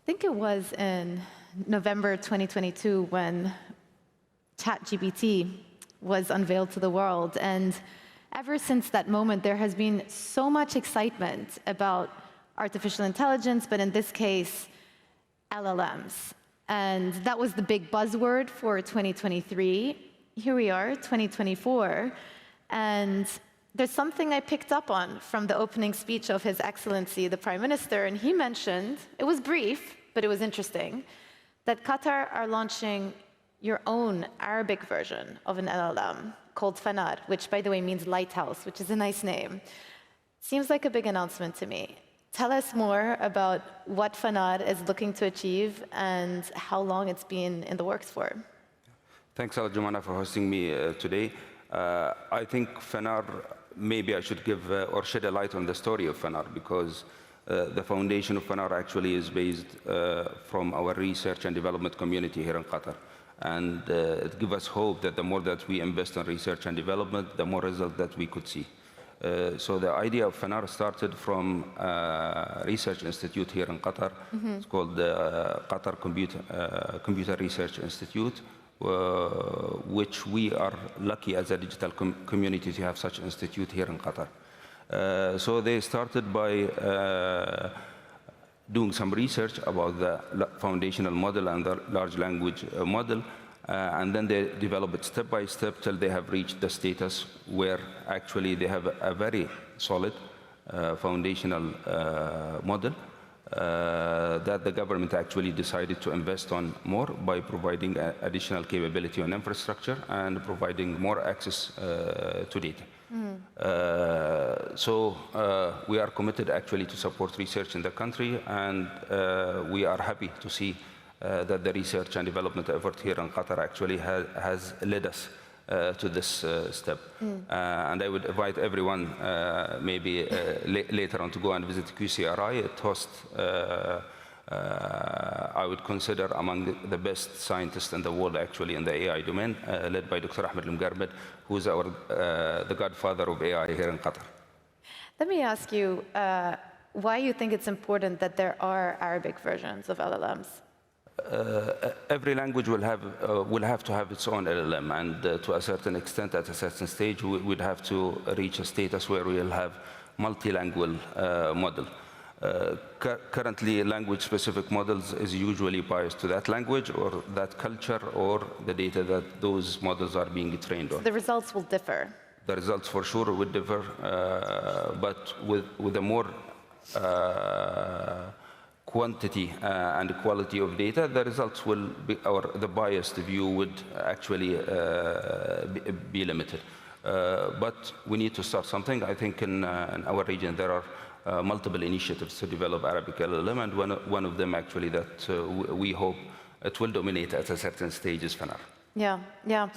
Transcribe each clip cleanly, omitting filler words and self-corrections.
think it was in November 2022 when ChatGPT was unveiled to the world. And ever since that moment, there has been so much excitement about artificial intelligence, but in this case, LLMs. And that was the big buzzword for 2023. Here we are, 2024. And there's something I picked up on from the opening speech of His Excellency, the Prime Minister, and he mentioned, it was brief, but it was interesting, that Qatar are launching your own Arabic version of an LLM called Fanar, which, by the way, means lighthouse, which is a nice name. Seems like a big announcement to me. Tell us more about what Fanar is looking to achieve and how long it's been in the works for. Thanks, Joumanna, for hosting me today. I think Fanar, maybe I should give or shed a light on the story of Fanar, because the foundation of Fanar actually is based from our research and development community here in Qatar. And it gives us hope that the more that we invest in research and development, the more result that we could see. So the idea of Fanar started from a research institute here in Qatar. It's called the Qatar Computer Research Institute, which we are lucky as a digital community to have such institute here in Qatar. So they started by doing some research about the foundational model and the large language model, and then they develop it step by step till they have reached the status where actually they have a very solid foundational model that the government actually decided to invest on more by providing additional capability on infrastructure and providing more access to data. So we are committed actually to support research in the country, and we are happy to see that the research and development effort here in Qatar actually has led us to this step. And I would invite everyone maybe later on to go and visit QCRI. It hosts, I would consider among the best scientists in the world actually in the AI domain, led by Dr. Ahmed Al-Mgarmed, who is the godfather of AI here in Qatar. Let me ask you why you think it's important that there are Arabic versions of LLMs. Every language will have to have its own LLM, and to a certain extent, at a certain stage, we would have to reach a status where we will have multilingual model. Currently, language-specific models is usually biased to that language or that culture or the data that those models are being trained on. So the results will differ. The results for sure would differ, but with a more quantity and quality of data, the results will be, or the biased view would actually be limited. But we need to start something. I think in our region there are multiple initiatives to develop Arabic LLM, and one of them actually that we hope it will dominate at a certain stage is Fanar. Yeah, yeah.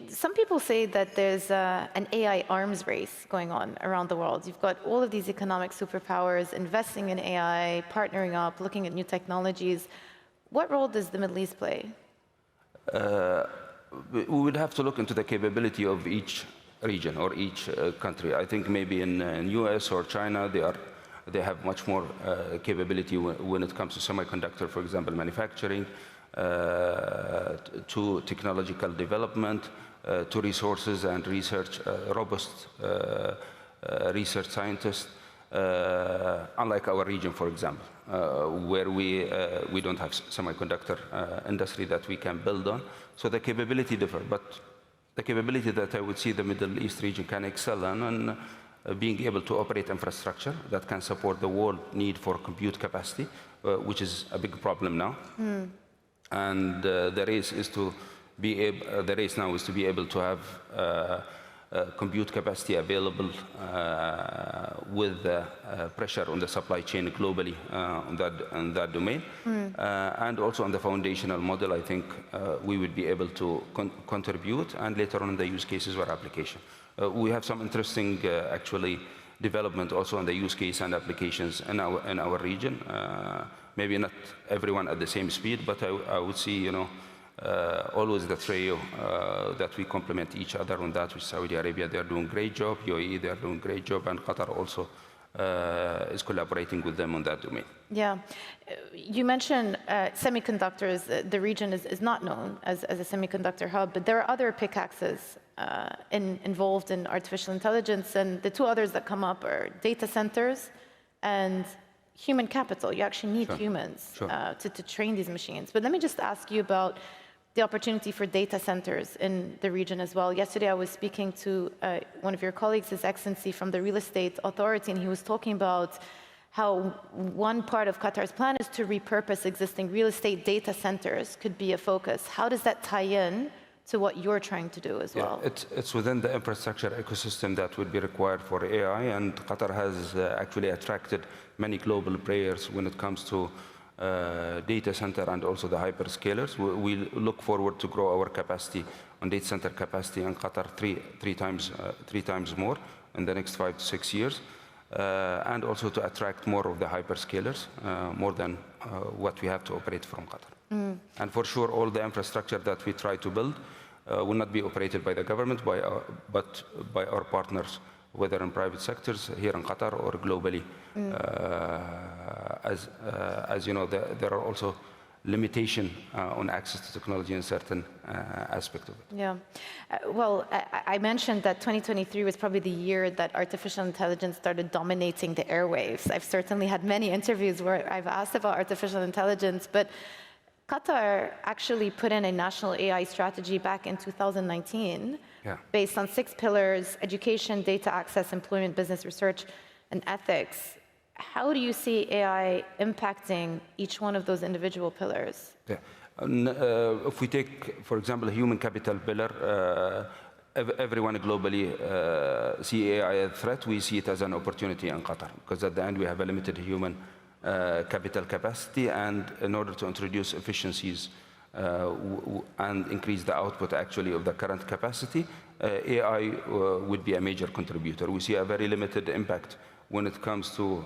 Some people say that there's an AI arms race going on around the world. You've got all of these economic superpowers investing in AI, partnering up, looking at new technologies. What role does the Middle East play? We would have to look into the capability of each region or each country. I think maybe in US or China, they have much more capability when it comes to semiconductor, for example, manufacturing, to technological development, to resources and research, robust research scientists, unlike our region, for example, where we don't have semiconductor industry that we can build on. So the capability differ, but the capability that I would see the Middle East region can excel in, and being able to operate infrastructure that can support the world need for compute capacity, which is a big problem now. And the race now is to be able to have compute capacity available with pressure on the supply chain globally in that domain. And also on the foundational model, I think we would be able to contribute, and later on in the use cases or application. We have some interesting actually development also on the use case and applications in our region. Maybe not everyone at the same speed, but I would see, always the trio that we complement each other on that. With Saudi Arabia, they are doing a great job. UAE, they are doing a great job, and Qatar also is collaborating with them on that domain. Yeah. You mentioned semiconductors. The region is not known as a semiconductor hub, but there are other pickaxes involved in artificial intelligence, and the two others that come up are data centers and human capital. You actually need humans to train these machines. But let me just ask you about the opportunity for data centers in the region as well. Yesterday, I was speaking to one of your colleagues, His Excellency, from the Real Estate Authority, and he was talking about how one part of Qatar's plan is to repurpose existing real estate data centers could be a focus. How does that tie in to what you're trying to do as well? It's within the infrastructure ecosystem that would be required for AI, and Qatar has actually attracted many global players when it comes to data center and also the hyperscalers. We look forward to grow our capacity on data center capacity in Qatar three times more in the next 5 to 6 years, and also to attract more of the hyperscalers, more than what we have to operate from Qatar. And for sure, all the infrastructure that we try to build will not be operated by the government, but by our partners, whether in private sectors here in Qatar or globally. As you know, there are also limitations on access to technology in certain aspects of it. Yeah. Well, I mentioned that 2023 was probably the year that artificial intelligence started dominating the airwaves. I've certainly had many interviews where I've asked about artificial intelligence, but Qatar actually put in a national AI strategy back in 2019 based on 6 pillars: education, data access, employment, business research, and ethics. How do you see AI impacting each one of those individual pillars? Yeah. If we take, for example, a human capital pillar, everyone globally see AI as a threat. We see it as an opportunity in Qatar, because at the end we have a limited human capital capacity, and in order to introduce efficiencies and increase the output actually of the current capacity, AI would be a major contributor. We see a very limited impact when it comes to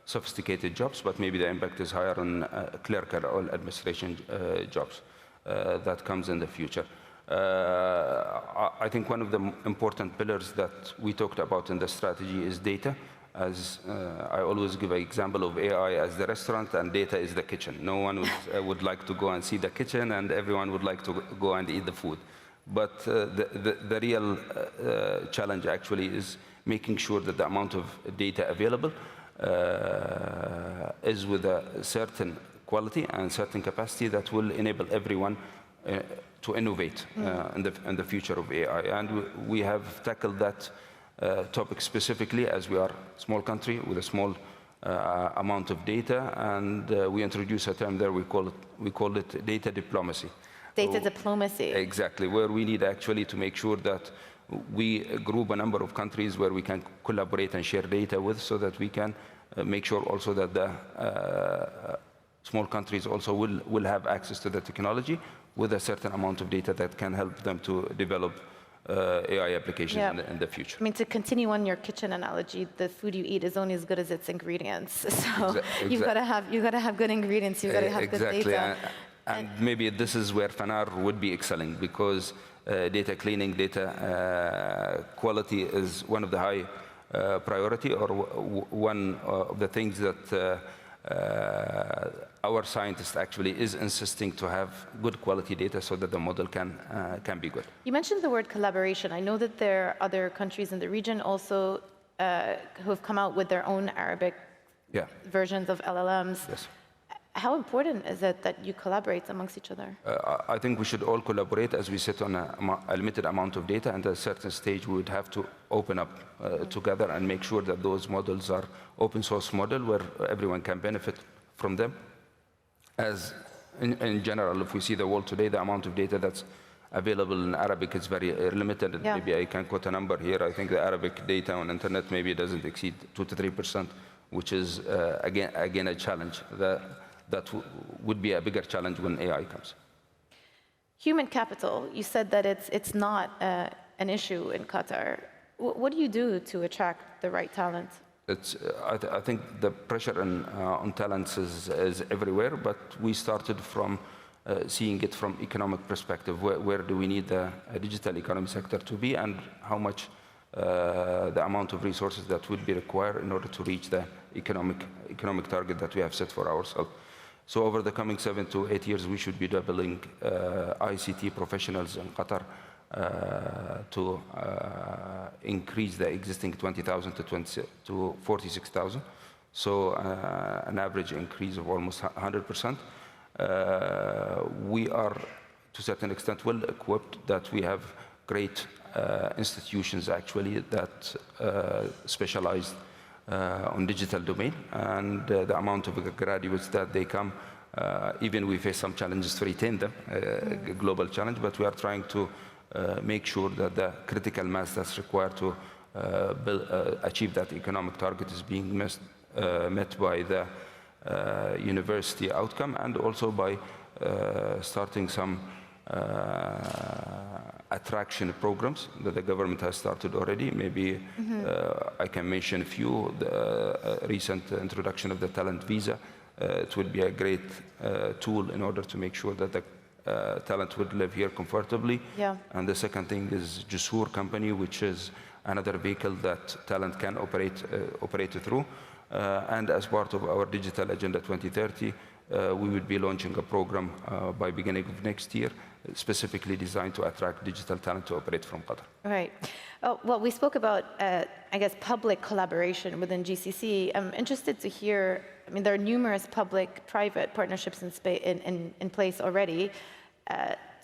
sophisticated jobs, but maybe the impact is higher on clerical or administration jobs that comes in the future. I think one of the important pillars that we talked about in the strategy is data. As I always give an example of AI as the restaurant and data is the kitchen. No one would like to go and see the kitchen, and everyone would like to go and eat the food. But the real challenge actually is making sure that the amount of data available is with a certain quality and certain capacity that will enable everyone to innovate in the future of AI. And we have tackled that topic specifically, as we are a small country with a small amount of data, and we introduce a term there, we call it data diplomacy. Data diplomacy. Exactly, where we need actually to make sure that we group a number of countries where we can collaborate and share data with, so that we can make sure also that the small countries also will have access to the technology with a certain amount of data that can help them to develop AI applications in the future. I mean, to continue on your kitchen analogy, the food you eat is only as good as its ingredients. So you've got to have good ingredients. You've got to have good data. And maybe this is where Fanar would be excelling, because data cleaning, data quality is one of the high priority, or one of the things that our scientist actually is insisting to have good quality data so that the model can be good. You mentioned the word collaboration. I know that there are other countries in the region also who have come out with their own Arabic versions of LLMs. Yes. How important is it that you collaborate amongst each other? I think we should all collaborate as we sit on a limited amount of data, and at a certain stage we would have to open up together and make sure that those models are open source model where everyone can benefit from them. As in general, if we see the world today, the amount of data that's available in Arabic is very limited. Maybe I can quote a number here. I think the Arabic data on internet maybe doesn't exceed 2 to 3%, which is again a challenge. That would be a bigger challenge when AI comes. Human capital, you said that it's not an issue in Qatar. What do you do to attract the right talent? I think the pressure on talents is everywhere, but we started from seeing it from economic perspective. Where do we need the digital economy sector to be, and how much the amount of resources that would be required in order to reach the economic target that we have set for ourselves. So over the coming 7 to 8 years, we should be doubling ICT professionals in Qatar to increase the existing 20,000 to 46,000. So an average increase of almost 100%. We are, to a certain extent, well equipped, that we have great institutions actually that specialize on digital domain, and the amount of graduates that they come, even we face some challenges to retain them, global challenge, but we are trying to make sure that the critical mass that's required to achieve that economic target is being met by the university outcome, and also by starting some attraction programs that the government has started already. Maybe I can mention a few. The recent introduction of the talent visa. It will be a great tool in order to make sure that the talent would live here comfortably. Yeah. And the second thing is Jusur company, which is another vehicle that talent can operate through. And as part of our Digital Agenda 2030, we will be launching a program by beginning of next year, specifically designed to attract digital talent to operate from Qatar. Right. Oh, well, we spoke about, I guess, public collaboration within GCC. I'm interested to hear, I mean, there are numerous public-private partnerships in place already.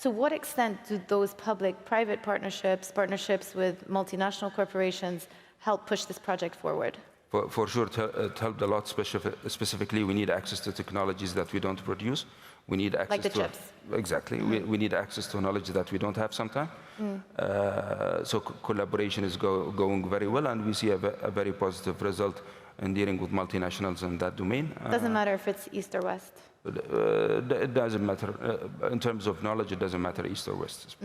To what extent do those public-private partnerships with multinational corporations help push this project forward? For sure, it helped a lot. Specifically, we need access to technologies that we don't produce. We need access like the to chips. Exactly. We need access to knowledge that we don't have sometimes. So collaboration is going very well, and we see a very positive result in dealing with multinationals in that domain. Doesn't matter if it's East or West. It doesn't matter. In terms of knowledge, it doesn't matter East or West.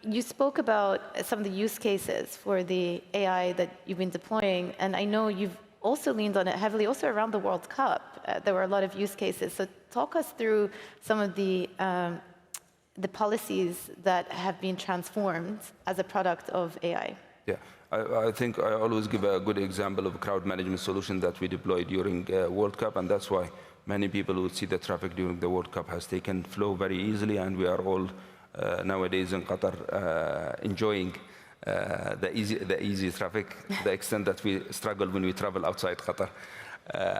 You spoke about some of the use cases for the AI that you've been deploying, and I know you've also leaned on it heavily also around the World Cup. There were a lot of use cases. So talk us through some of the policies that have been transformed as a product of AI. Yeah, I think I always give a good example of a crowd management solution that we deployed during World Cup, and that's why many people would see the traffic during the World Cup has taken flow very easily, and we are all nowadays in Qatar enjoying the easy traffic, to the extent that we struggle when we travel outside Qatar.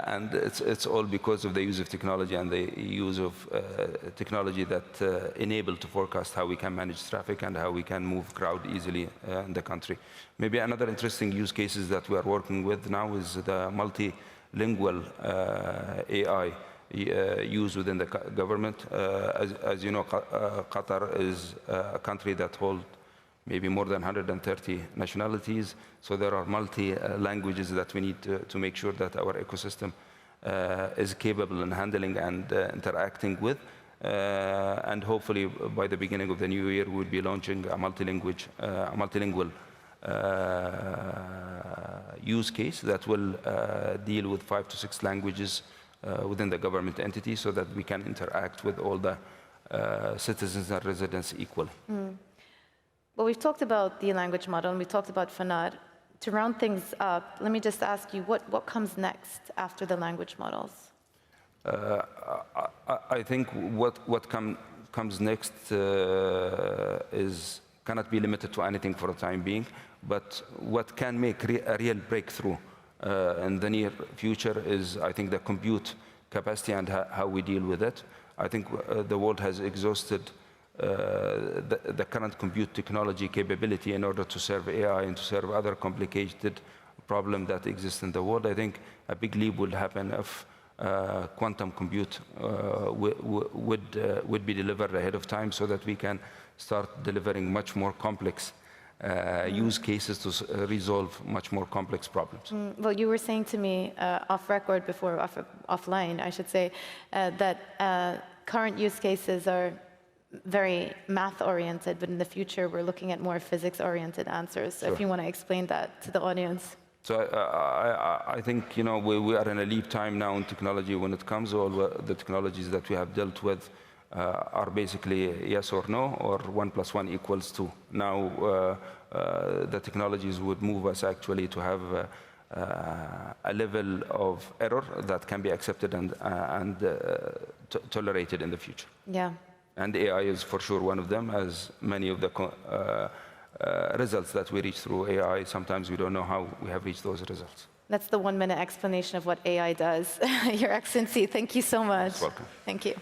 And it's all because of the use of technology and the use of technology that enable to forecast how we can manage traffic and how we can move crowd easily in the country. Maybe another interesting use cases that we are working with now is the multilingual AI used within the government. As you know, Qatar is a country that holds maybe more than 130 nationalities. So there are multi-languages that we need to make sure that our ecosystem is capable in handling and interacting with. And hopefully by the beginning of the new year, we'll be launching a multilingual use case that will deal with 5 to 6 languages within the government entity, so that we can interact with all the citizens and residents equally. Well, we've talked about the language model and we talked about Fanar. To round things up, let me just ask you, what comes next after the language models? I think what comes next cannot be limited to anything for the time being, but what can make a real breakthrough in the near future is, I think, the compute capacity and how we deal with it. I think the world has exhausted the current compute technology capability in order to serve AI and to serve other complicated problems that exist in the world. I think a big leap will happen if quantum compute would be delivered ahead of time, so that we can start delivering much more complex use cases to resolve much more complex problems. Well, you were saying to me off record before, offline, I should say, that current use cases are very math-oriented, but in the future we're looking at more physics-oriented answers. So Sure. if you want to explain that to the audience. So I think, we are in a leap time now in technology when it comes to all the technologies that we have dealt with are basically yes or no, or 1 + 1 = 2. Now, the technologies would move us actually to have a level of error that can be accepted and tolerated in the future. Yeah. And AI is for sure one of them, as many of the results that we reach through AI, sometimes we don't know how we have reached those results. That's the 1-minute explanation of what AI does. Your Excellency, thank you so much. You're welcome. Thank you.